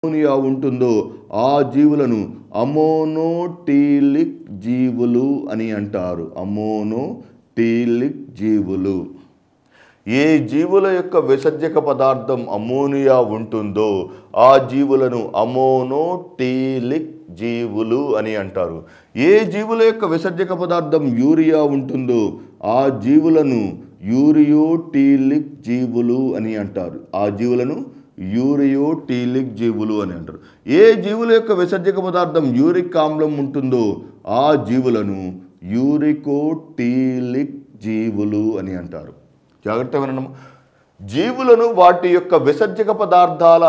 Ammonia ఉంటుందో ఆ జీవులను అమోనోటీలిక్ జీవులు అని అంటారు. అమోనోటీలిక్ జీవులు. ఏ జీవుల యొక్క విసర్జక పదార్థం అమోనియా ఉంటుందో ఆ జీవులను అమోనోటీలిక్ జీవులు అని అంటారు. ఏ జీవుల యొక్క విసర్జక పదార్థం యూరియా ఉంటుందో ఆ జీవులను యూరియోటీలిక్ జీవులు అని అంటారు. ఆ జీవులను యూరియోటీలిక్ జీవులు అని అంటారు. ఏ జీవుల యొక్క విసర్జక పదార్థం యూరిక్ ఆమ్లం ఉంటుందో ఆ జీవులను యూరికోటీలిక్ జీవులు అని అంటారు. జాగ్రత్తగా వినండి. జీవులను వాటి యొక్క విసర్జక పదార్థాల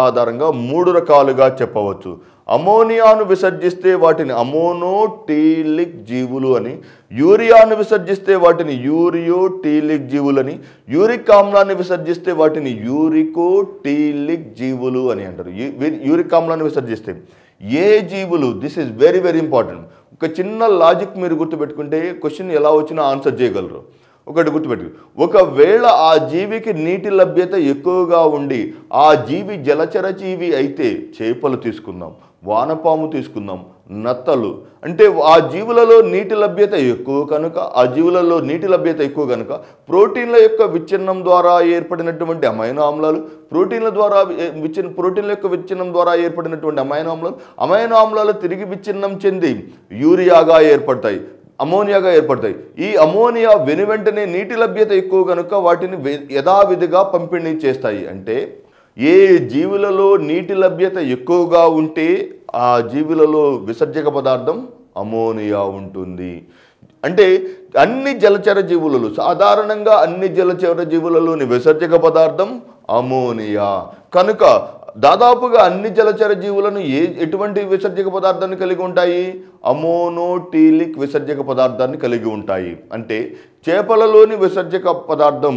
ఆధారంగా 3 రకాలుగా చెప్పవచ్చు. అమోనియాను విసర్జిస్తే వాటిని అమోనోటీలిక్ జీవులు అని, యూరియాను విసర్జిస్తే వాటిని యూరియోటీలిక్ జీవులని, యూరిక్ ఆమ్లాన్ని విసర్జిస్తే వాటిని యూరికోటీలిక్ జీవులు అని అంటారు. యూరిక్ ఆమ్లాన్ని విసర్జిస్తే ఏ జీవులు, this is very very important. ఒక చిన్న లాజిక్ మీరు గుర్తుపెట్టుకుంటే క్వశ్చన్ ఎలా వచ్చినా ఆన్సర్ చేయగలరు. ఒకటి గుర్తుపెట్టు, ఒకవేళ ఆ జీవికి నీటి లభ్యత ఎక్కువగా ఉండి ఆ జీవి జలచర జీవి అయితే చేపలు తీసుకుందాం, వానపాము తీసుకుందాం, నత్తలు, అంటే ఆ జీవులలో నీటి లభ్యత ఎక్కువ కనుక ప్రోటీన్ల యొక్క విచ్ఛిన్నం ద్వారా ఏర్పడినటువంటి అమైనో ఆమ్లాలు, ప్రోటీన్ల యొక్క విచ్ఛిన్నం ద్వారా ఏర్పడినటువంటి అమైనో ఆమ్లాలు తిరిగి విచ్ఛిన్నం చెంది అమోనియాగా ఏర్పడతాయి. ఈ అమోనియా వెనువెంటనే నీటి లభ్యత ఎక్కువ కనుక వాటిని యథావిధిగా పంపిణీ చేస్తాయి. అంటే ఏ జీవులలో నీటి లభ్యత ఎక్కువగా ఉంటే ఆ జీవులలో విసర్జక పదార్థం అమోనియా ఉంటుంది. అంటే అన్ని జలచర జీవులలో, సాధారణంగా అన్ని జలచర జీవులలోని విసర్జక పదార్థం అమోనియా కనుక దాదాపుగా అన్ని జలచర జీవులను ఎటువంటి విసర్జక పదార్థాన్ని కలిగి ఉంటాయి? అమోనోటీలిక్ విసర్జక పదార్థాన్ని కలిగి ఉంటాయి. అంటే చేపలలోని విసర్జక పదార్థం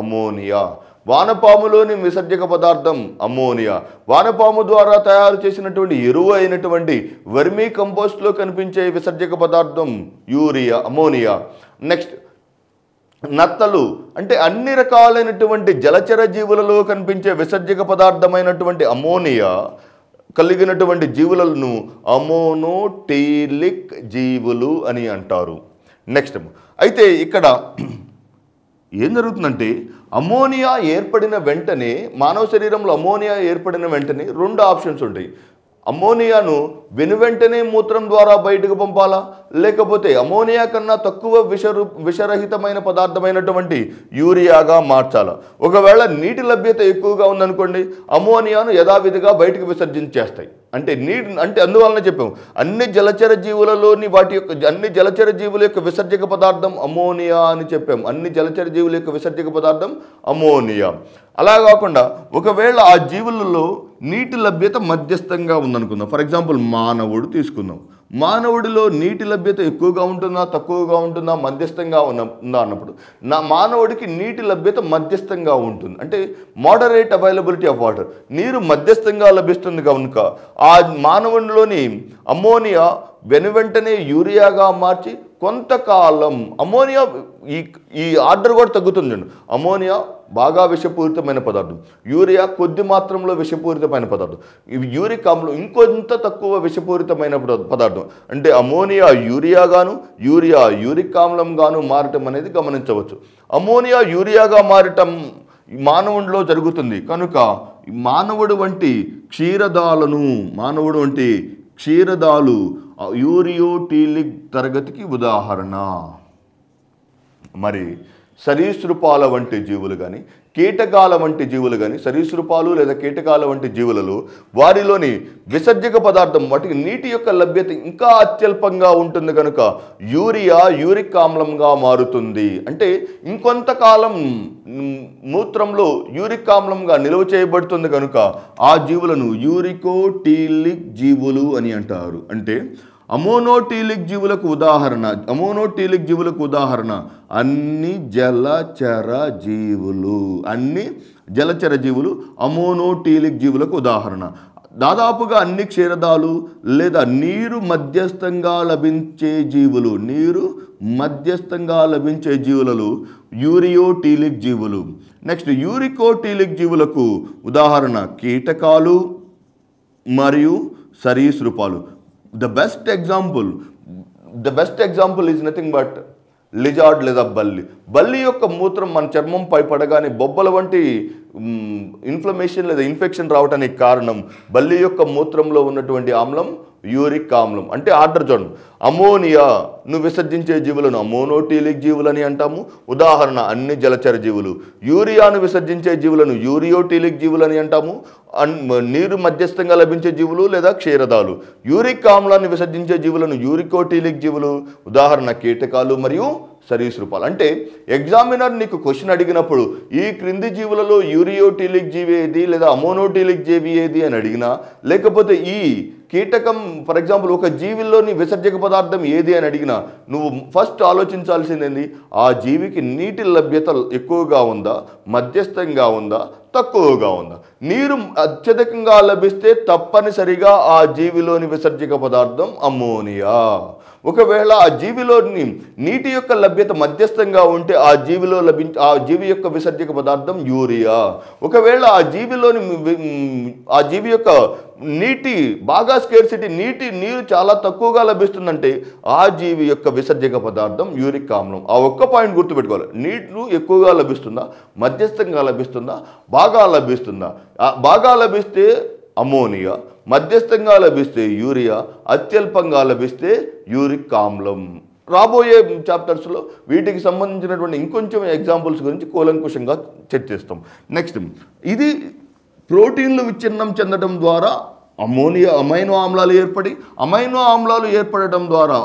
అమోనియా, వానపాములోని విసర్జక పదార్థం అమోనియా, వానపాము ద్వారా తయారు చేసినటువంటి ఎరువు అయినటువంటి వర్మీ కంపోస్ట్లో కనిపించే విసర్జక పదార్థం అమోనియా. నెక్స్ట్ నత్తలు, అంటే అన్ని రకాలైనటువంటి జలచర జీవులలో కనిపించే విసర్జక పదార్థమైనటువంటి అమోనియా కలిగినటువంటి జీవులను అమోనోటీలిక్ జీవులు అని అంటారు. నెక్స్ట్ అయితే ఇక్కడ ఏం జరుగుతుందంటే మానవ శరీరంలో అమోనియా ఏర్పడిన వెంటనే 2 ఆప్షన్స్ ఉంటాయి. అమోనియాను వెనువెంటనే మూత్రం ద్వారా బయటకు పంపాలా, లేకపోతే అమోనియా కన్నా తక్కువ విషరహితమైన పదార్థమైనటువంటి యూరియాగా మార్చాలా. ఒకవేళ నీటి లభ్యత ఎక్కువగా ఉందనుకోండి, అమోనియాను యథావిధిగా బయటకు విసర్జించేస్తాయి. అంటే అందువలన చెప్పాము అన్ని జలచర జీవుల యొక్క విసర్జక పదార్థం అమోనియా అని చెప్పాము. అన్ని జలచర జీవుల యొక్క విసర్జక పదార్థం అమోనియా. అలా కాకుండా ఒకవేళ ఆ జీవులలో నీటి లభ్యత మధ్యస్థంగా ఉందనుకుందాం. ఫర్ ఎగ్జాంపుల్ మానవుడు తీసుకుందాం. మానవుడిలో నీటి లభ్యత ఎక్కువగా ఉంటుందా, తక్కువగా ఉంటుందా, మధ్యస్థంగా ఉందా అన్నప్పుడు మానవుడికి నీటి లభ్యత మధ్యస్థంగా ఉంటుంది. అంటే మోడరేట్ అవైలబిలిటీ ఆఫ్ వాటర్, నీరు మధ్యస్థంగా లభిస్తుంది కనుక ఆ మానవుడిలోని అమోనియా వెనువెంటనే యూరియాగా మార్చి కొంతకాలం అమోనియా ఈ ఆర్డర్ కూడా తగ్గుతుంది. అమోనియా బాగా విషపూరితమైన పదార్థం, యూరియా కొద్ది మాత్రంలో విషపూరితమైన పదార్థం, యూరిక్ ఆమ్లం ఇంకొంత తక్కువ విషపూరితమైన పదార్థం. అంటే అమోనియా యూరియా యూరిక్ ఆమ్లం గాను మారటం అనేది గమనించవచ్చు. అమోనియా యూరియాగా మారటం మానవుడిలో జరుగుతుంది కనుక మానవుడు వంటి క్షీరదాలు యూరియోటీలిక్ తరగతికి ఉదాహరణ. మరి సరీసృపాల వంటి జీవులు కానీ కీటకాల వంటి జీవులు కానీ, సరీసృపాలు లేదా కీటకాల వంటి జీవులలో వారిలోని విసర్జక పదార్థం వాటికి నీటి యొక్క లభ్యత ఇంకా అత్యల్పంగా ఉంటుంది కనుక యూరిక్ ఆమ్లంగా మారుతుంది. అంటే ఇంకొంతకాలం మూత్రంలో యూరిక్ ఆమ్లంగా నిల్వ చేయబడుతుంది కనుక ఆ జీవులను యూరికోటీలిక్ జీవులు అని అంటారు. అంటే అమోనోటీలిక్ జీవులకు ఉదాహరణ అన్ని జలచర జీవులు అమోనోటీలిక్ జీవులకు ఉదాహరణ. దాదాపుగా అన్ని క్షీరదాలు లేదా నీరు మధ్యస్థంగా లభించే జీవులు, నీరు మధ్యస్థంగా లభించే జీవులలో యూరియోటీలిక్ జీవులు. నెక్స్ట్ యూరికోటీలిక్ జీవులకు ఉదాహరణ కీటకాలు మరియు సరీసృపాలు. The best example is nothing but lizard లేదా బల్లి యొక్క మూత్రం మన చర్మంపై పడగానే బొబ్బల వంటి ఇన్ఫ్లమేషన్ లేదా ఇన్ఫెక్షన్ రావడానికి కారణం బల్లి యొక్క మూత్రంలో ఉన్నటువంటి ఆమ్లం యూరిక్ ఆమ్లం. అంటే ఆర్డర్ చూడండి, అమోనియాను విసర్జించే జీవులను అమోనోటీలిక్ జీవులని అంటాము, ఉదాహరణ అన్ని జలచర జీవులు. యూరియాను విసర్జించే జీవులను యూరియోటీలిక్ జీవులని అంటాము, నీరు మధ్యస్థంగా లభించే జీవులు లేదా క్షీరదాలు. యూరిక్ ఆమ్లాన్ని విసర్జించే జీవులను యూరికోటీలిక్ జీవులు, ఉదాహరణ కీటకాలు మరియు సరీసృపాలు. అంటే ఎగ్జామినర్ నీకు క్వశ్చన్ అడిగినప్పుడు ఈ క్రింది జీవులలో యూరియోటీలిక్ జీవి ఏది లేదా అమోనోటీలిక్ జీవి ఏది అని అడిగినా, లేకపోతే ఈ కీటకం ఫర్ ఎగ్జాంపుల్ ఒక జీవిలోని విసర్జక పదార్థం ఏది అని అడిగినా నువ్వు ఫస్ట్ ఆలోచించాల్సింది ఆ జీవికి నీటి లభ్యత ఎక్కువగా ఉందా, మధ్యస్థంగా ఉందా, తక్కువగా ఉందా. నీరు అత్యధికంగా లభిస్తే తప్పనిసరిగా ఆ జీవిలోని విసర్జక పదార్థం అమ్మోనియా. ఒకవేళ ఆ జీవిలోని నీటి యొక్క లభ్యత మధ్యస్థంగా ఉంటే ఆ జీవి యొక్క విసర్జక పదార్థం యూరియా. ఒకవేళ ఆ జీవి యొక్క నీటి బాగా స్కేర్సిటీ, నీరు చాలా తక్కువగా లభిస్తుందంటే ఆ జీవి యొక్క విసర్జక పదార్థం యూరిక్ ఆమ్లం. ఆ ఒక్క పాయింట్ గుర్తుపెట్టుకోవాలి. నీరు ఎక్కువగా లభిస్తుందా, మధ్యస్థంగా లభిస్తుందా, బాగా లభిస్తుందా. బాగా లభిస్తే అమోనియా, మధ్యస్థంగా లభిస్తే యూరియా, అత్యల్పంగా లభిస్తే యూరిక్ ఆమ్లం. రాబోయే చాప్టర్స్లో వీటికి సంబంధించినటువంటి ఇంకొంచెం ఎగ్జాంపుల్స్ గురించి కూలంకుషంగా చర్చిస్తాం. నెక్స్ట్, ఇది ప్రోటీన్లు విచ్ఛిన్నం చెందడం ద్వారా అమైనో ఆమ్లాలు ఏర్పడి అమైనో ఆమ్లాలు ఏర్పడడం ద్వారా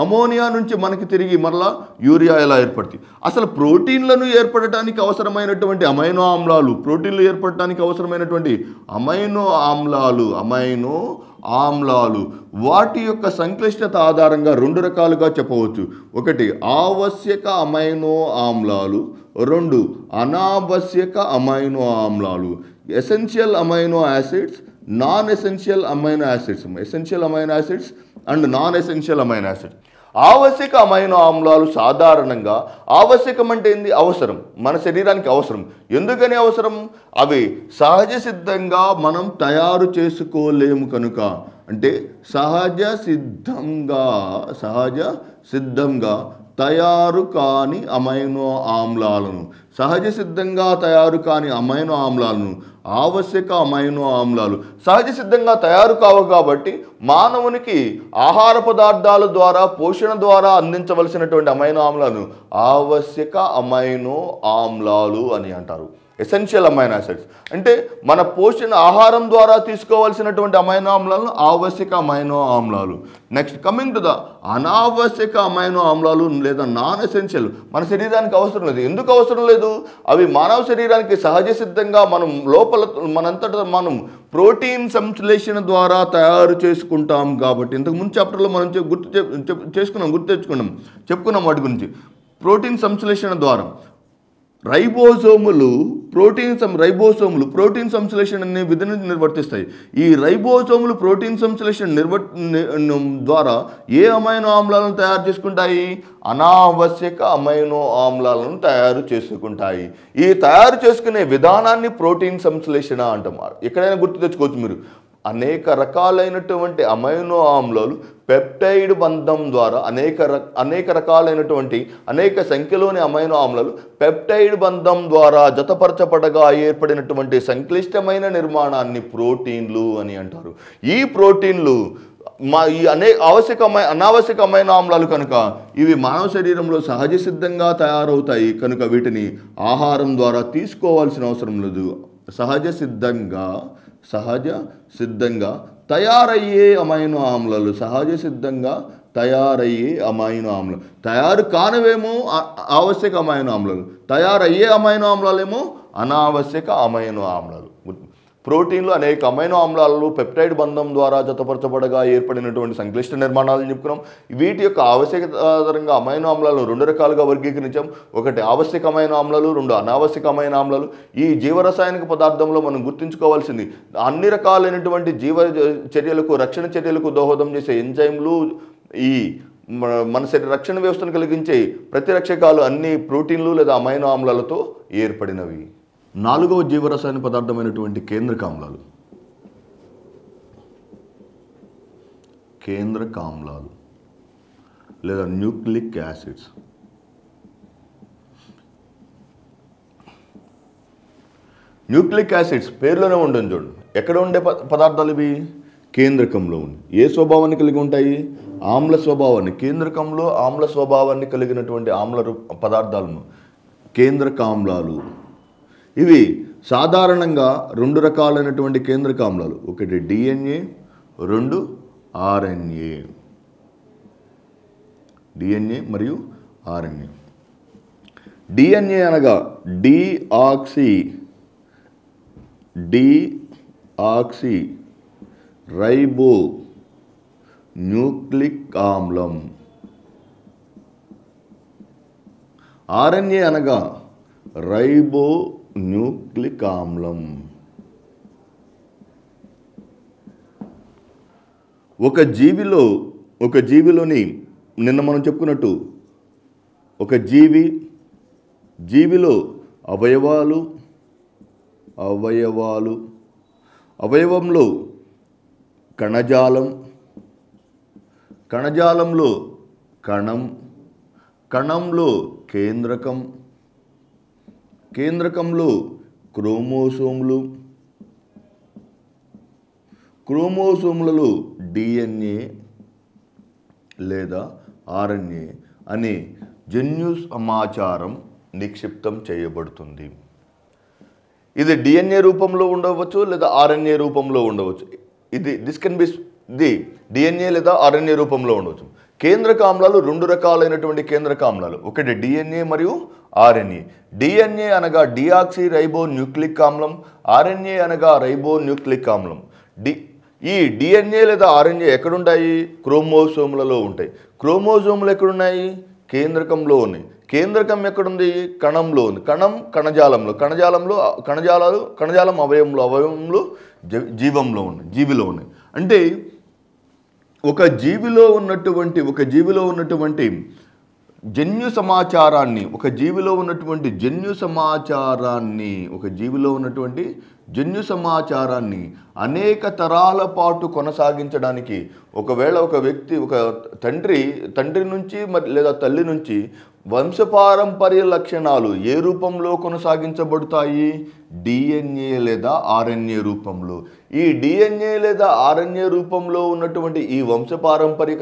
అమోనియా నుంచి మనకి తిరిగి మరలా యూరియా ఎలా ఏర్పడుతుంది. అసలు ప్రోటీన్లను ఏర్పడటానికి అవసరమైనటువంటి అమైనో ఆమ్లాలు వాటి యొక్క సంక్లిష్టత ఆధారంగా రెండు రకాలుగా చెప్పవచ్చు. ఒకటి ఆవశ్యక అమైనో ఆమ్లాలు, రెండు అనావశ్యక అమైనో ఆమ్లాలు. Essential amino acids, non essential amino acids, essential amino acids and non essential amino acids. ఆవశ్యక అమైనో ఆమ్లాలు సాధారణంగా, ఆవశ్యకం అంటే ఏంది, అవసరం, మన శరీరానికి అవసరం. ఎందుకని అవసరం? అవి సహజ సిద్ధంగా మనం తయారు చేసుకోలేము కనుక. అంటే సహజ సిద్ధంగా తయారు కాని అమైనో ఆమ్లాలను ఆవశ్యక అమైనో ఆమ్లాలు. సహజ సిద్ధంగా తయారు కావు కాబట్టి మానవునికి ఆహార పదార్థాల ద్వారా, పోషణ ద్వారా అందించవలసినటువంటి అమైనో ఆమ్లాలను ఆవశ్యక అమైనో ఆమ్లాలు అని అంటారు. ఎసెన్షియల్ అమైనో యాసిడ్స్ అంటే మన పోషణ ఆహారం ద్వారా తీసుకోవాల్సినటువంటి అమైనో ఆమ్లాలను ఆవశ్యక అమైనో ఆమ్లాలు. నెక్స్ట్ కమింగ్ టు ద అనావశ్యక అమైనో ఆమ్లాలు లేదా నాన్ ఎసెన్షియల్. మన శరీరానికి అవసరం లేదు. ఎందుకు అవసరం లేదు? అవి మానవ శరీరానికి సహజ సిద్ధంగా మనంతటా మనం ప్రోటీన్ సంశ్లేషణ ద్వారా తయారు చేసుకుంటాం కాబట్టి. ఇంతకుముందు చాప్టర్లో మనం చెప్పుకున్నాం వాటి గురించి. ప్రోటీన్ సంశ్లేషణ ద్వారా రైబోసోములు ప్రోటీన్ సంశ్లేషణ అనే విధిని నిర్వర్తిస్తాయి. ఈ రైబోసోములు ప్రోటీన్ సంశ్లేషణ ద్వారా ఏ అమైనో ఆమ్లాలను తయారు చేసుకుంటాయి? అనావశ్యక అమైనో ఆమ్లాలను తయారు చేసుకుంటాయి. ఈ తయారు చేసుకునే విధానాన్ని ప్రోటీన్ సంశ్లేషణ అంటాం. ఎక్కడైనా గుర్తు తెచ్చుకోవచ్చు మీరు. అనేక రకాలైనటువంటి అమైనో ఆమ్లాలు పెప్టైడ్ బంధం ద్వారా అనేక రకాలైనటువంటి అనేక సంఖ్యలోని అమైనో ఆమ్లాలు పెప్టైడ్ బంధం ద్వారా జతపరచబడగా ఏర్పడినటువంటి సంక్లిష్టమైన నిర్మాణాన్ని ప్రోటీన్లు అని అంటారు. ఈ ప్రోటీన్లు ఈ అనావశ్యక అమైనో ఆమ్లాలు కనుక ఇవి మానవ శరీరంలో సహజ సిద్ధంగా తయారవుతాయి కనుక వీటిని ఆహారం ద్వారా తీసుకోవాల్సిన అవసరం లేదు. సహజ సిద్ధంగా తయారయ్యే అమైనో ఆమ్లాలు, తయారు కానివేమో ఆవశ్యక అమైనో ఆమ్లాలు, తయారయ్యే అమైనో ఆమ్లాలేమో అనావశ్యక అమైనో ఆమ్లాలు. ప్రోటీన్లు అనేక అమైనో ఆమ్లాలు పెప్టైడ్ బంధం ద్వారా జతపరచబడగా ఏర్పడినటువంటి సంక్లిష్ట నిర్మాణాలను చెప్పుకున్నాం. వీటి యొక్క ఆవశ్యకత ఆధారంగా అమైనో ఆమ్లాలను 2 రకాలుగా వర్గీకరించాం. ఒకటి ఆవశ్యక అమైనో ఆమ్లాలు, 2 అనావశ్యక అమైనో ఆమ్లాలు. ఈ జీవరసాయనిక పదార్థంలో మనం గుర్తుంచుకోవాల్సింది అన్ని రకాలైనటువంటి జీవ చర్యలకు, రక్షణ చర్యలకు దోహదం చేసే ఎంజైమ్లు, ఈ మన శరీర రక్షణ వ్యవస్థను కలిగించే ప్రతిరక్షకాలు అన్ని ప్రోటీన్లు లేదా అమైనో ఆమ్లాలతో ఏర్పడినవి. 4వ జీవరసాయన పదార్థమైనటువంటి కేంద్రకామ్లాలు. కేంద్రకామ్లాలు లేదా న్యూక్లిక్ యాసిడ్స్. న్యూక్లిక్ యాసిడ్స్ పేర్లోనే ఉంటుంది చూడండి. ఎక్కడ ఉండే పదార్థాలు ఇవి? కేంద్రకంలో ఉంది. ఏ స్వభావాన్ని కలిగి ఉంటాయి? ఆమ్ల స్వభావాన్ని. కేంద్రకంలో ఆమ్ల స్వభావాన్ని కలిగినటువంటి ఆమ్ల పదార్థాలను కేంద్రకామ్లాలు. ఇవి సాధారణంగా 2 రకాలైనటువంటి కేంద్రకామ్లాలు. ఒకటి డిఎన్ఏ, 2 ఆర్ఎన్ఏ. డిఎన్ఏ మరియు ఆర్ఎన్ఏ. డిఎన్ఏ అనగా డిఆక్సీ రైబో న్యూక్లిక్ ఆమ్లం. ఆర్ఎన్ఏ అనగా రైబో న్యూక్లిక్ ఆమ్లం. ఒక జీవిలోని నిన్న మనం చెప్పుకున్నట్టు ఒక జీవిలో అవయవంలో కణజాలంలో కణంలో కేంద్రకంలో క్రోమోసోములలో డిఎన్ఏ లేదా ఆర్ఎన్ఏ అనే జన్యు సమాచారం నిక్షిప్తం చేయబడుతుంది. ఇది డిఎన్ఏ రూపంలో ఉండవచ్చు లేదా ఆర్ఎన్ఏ రూపంలో ఉండవచ్చు. దిస్ కెన్ బి డిఎన్ఏ లేదా ఆర్ఎన్ఏ రూపంలో ఉండవచ్చు. కేంద్రకామ్లాలు 2 రకాలైనటువంటి కేంద్రకామ్లాలు. ఒకటి డిఎన్ఏ మరియు ఆర్ఎన్ఏ. డిఎన్ఏ అనగా డిఆక్సీ రైబో న్యూక్లిక్ ఆమ్లం, ఆర్ఎన్ఏ అనగా రైబో న్యూక్లిక్ ఆమ్లం. ఈ డిఎన్ఏ లేదా ఆర్ఎన్ఏ ఎక్కడుంటాయి? క్రోమోసోములలో ఉంటాయి. క్రోమోసోములు ఎక్కడున్నాయి? కేంద్రకంలో ఉన్నాయి. కేంద్రకం ఎక్కడుంది? కణంలో ఉంది. కణజాలం అవయవంలో జీవిలో ఉన్నాయి. అంటే ఒక జీవిలో ఉన్నటువంటి జన్యు సమాచారాన్ని అనేక తరాల పాటు కొనసాగించడానికి, ఒకవేళ ఒక వ్యక్తి ఒక తండ్రి నుంచి లేదా తల్లి నుంచి వంశపారంపర్య లక్షణాలు ఏ రూపంలో కొనసాగించబడతాయి? డిఎన్ఏ లేదా ఆర్ఎన్ఏ రూపంలో. ఈ డిఎన్ఏ లేదా ఆర్ఎన్ఏ రూపంలో ఉన్నటువంటి ఈ వంశపారంపర్య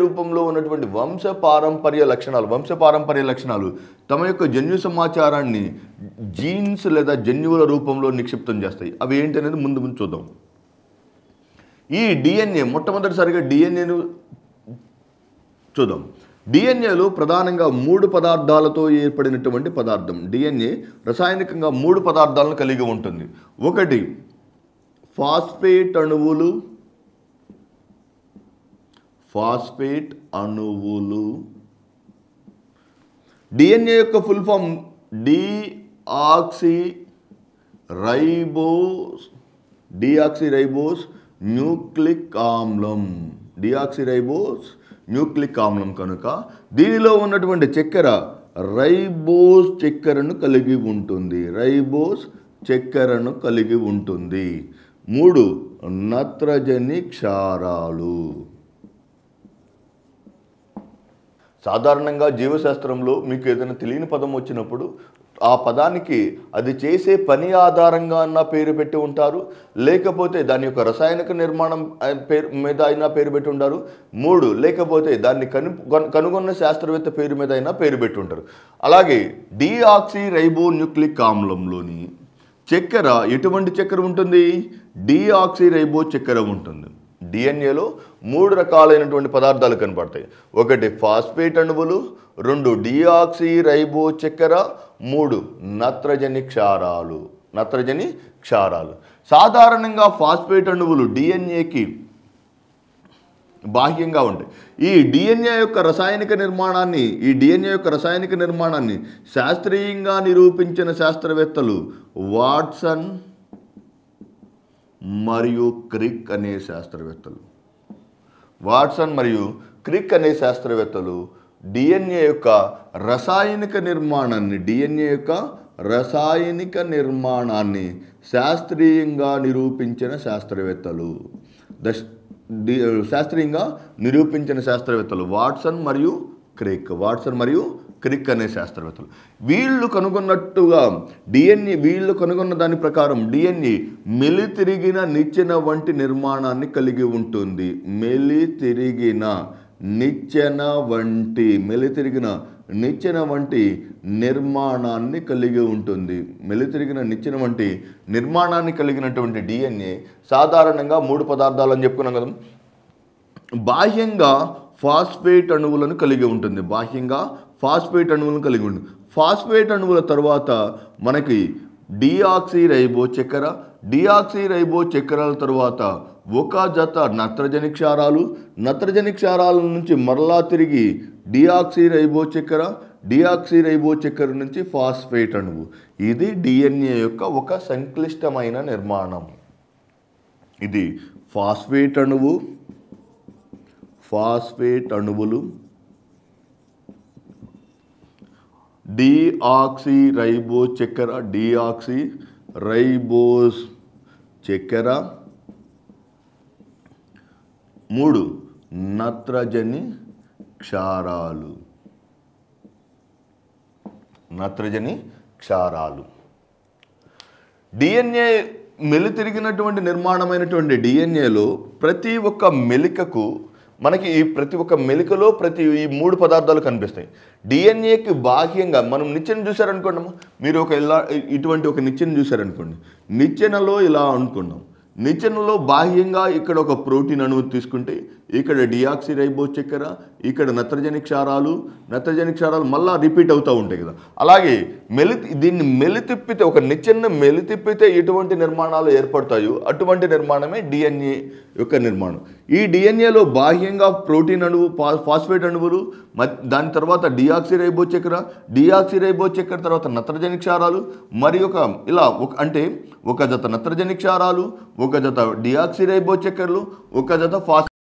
రూపంలో ఉన్నటువంటి వంశపారంపర్య లక్షణాలు తమ యొక్క జన్యు సమాచారాన్ని జీన్స్ లేదా జన్యువుల రూపంలో నిక్షిప్తం చేస్తాయి. అవి ఏంటి అనేది ముందు చూద్దాం. ఈ డిఎన్ఏ మొట్టమొదటిసారిగా డిఎన్ఏను చూద్దాం. డిఎన్ఏలో ప్రధానంగా 3 పదార్థాలతో ఏర్పడినటువంటి పదార్థం. డిఎన్ఏ రసాయనికంగా 3 పదార్థాలను కలిగి ఉంటుంది. ఒకటి ఫాస్ఫేట్ అణువులు. డిఎన్ఏ యొక్క full form deoxy ribose nucleic ఆమ్లం కనుక దీనిలో ఉన్నటువంటి చక్కెర రైబోస్ చక్కెరను కలిగి ఉంటుంది. 3 నత్రజని క్షారాలు. సాధారణంగా జీవశాస్త్రంలో మీకు ఏదైనా తెలియని పదం వచ్చినప్పుడు ఆ పదానికి అది చేసే పని ఆధారంగా అన్న పేరు పెట్టి ఉంటారు, లేకపోతే దాని యొక్క రసాయనిక నిర్మాణం మీద అయినా పేరు పెట్టి ఉంటారు. 3 లేకపోతే దాన్ని కనుగొన్న శాస్త్రవేత్త పేరు మీద అయినా పేరు పెట్టి ఉంటారు. అలాగే డిఆక్సీ రైబో న్యూక్లిక్ ఆమ్లంలోని చక్కెర ఎటువంటి చక్కెర ఉంటుంది? డిఆక్సీ రైబో చక్కెర ఉంటుంది. డిఎన్ఏలో 3 రకాలైనటువంటి పదార్థాలు కనపడతాయి. ఒకటి ఫాస్ఫేట్ అణువులు, 2 డిఆక్సీ రైబో చక్కెర, 3 నత్రజని క్షారాలు. నత్రజని క్షారాలు. సాధారణంగా ఫాస్ఫేట్ అణువులు డిఎన్ఏకి బాహ్యంగా ఉంటాయి. ఈ డిఎన్ఏ యొక్క రసాయనిక నిర్మాణాన్ని శాస్త్రీయంగా నిరూపించిన శాస్త్రవేత్తలు వాట్సన్ మరియు క్రిక్ అనే శాస్త్రవేత్తలు డిఎన్ఏ యొక్క రసాయనిక నిర్మాణాన్ని శాస్త్రీయంగా నిరూపించిన శాస్త్రవేత్తలు వాట్సన్ మరియు క్రిక్ అనే శాస్త్రవేత్తలు. వీళ్ళు కనుగొన్న దాని ప్రకారం డిఎన్ఏ మెలితిరిగిన నిచ్చెన వంటి నిర్మాణాన్ని కలిగి ఉంటుంది. మెలితిరిగిన నిచ్చెన వంటి నిర్మాణాన్ని కలిగినటువంటి డిఎన్ఏ సాధారణంగా 3 పదార్థాలు అని చెప్పుకున్నాం కదా. బాహ్యంగా ఫాస్ఫేట్ అణువులను కలిగి ఉంటుంది. ఫాస్ఫేట్ అణువుల తర్వాత మనకి డిఆక్సీరైబో చక్కెరల తర్వాత ఒక జత నత్రజని క్షారాల నుంచి మరలా తిరిగి డిఆక్సీరైబో చక్కెర నుంచి ఫాస్ఫేట్ అణువు. ఇది డిఎన్ఏ యొక్క ఒక సంక్లిష్టమైన నిర్మాణం. ఇది ఫాస్ఫేట్ అణువులు డిఆక్సీరైబోస్ చక్కెర 3 నత్రజని క్షారాలు. డిఎన్ఏ మెలితిరిగినటువంటి నిర్మాణమైనటువంటి డిఎన్ఏలో ప్రతి ఒక్క మెలికలో ఈ 3 పదార్థాలు కనిపిస్తాయి. డిఎన్ఏకి బాహ్యంగా మనం నిచ్చెన చూసారనుకోండి, మీరు ఇటువంటి ఒక నిచ్చెన చూసారనుకోండి, నిచ్చెనలో ఇలా అనుకున్నాం. నిచ్చెనలో బాహ్యంగా ఇక్కడ ఒక ప్రోటీన్ అణువు తీసుకుంటే ఇక్కడ డిఆక్సీరైబోస్ చక్కెర, ఇక్కడ నత్రజని క్షారాలు మళ్ళీ రిపీట్ అవుతూ ఉంటాయి కదా. అలాగే దీన్ని మెలితిప్పితే, ఒక నిచ్చెనను మెలితిప్పితే ఎటువంటి నిర్మాణాలు ఏర్పడతాయో అటువంటి నిర్మాణమే డిఎన్ఏ యొక్క నిర్మాణం. ఈ డిఎన్ఏలో బాహ్యంగా ప్రోటీన్ అణువు, ఫాస్ఫేట్ అణువులు, దాని తర్వాత డిఆక్సీరైబోస్ చక్కెర తర్వాత నత్రజని క్షారాలు, మరి ఒక జత నత్రజని క్షారాలు, ఒక జత డిఆక్సీరైబోస్ చక్కెరలు, ఒక జత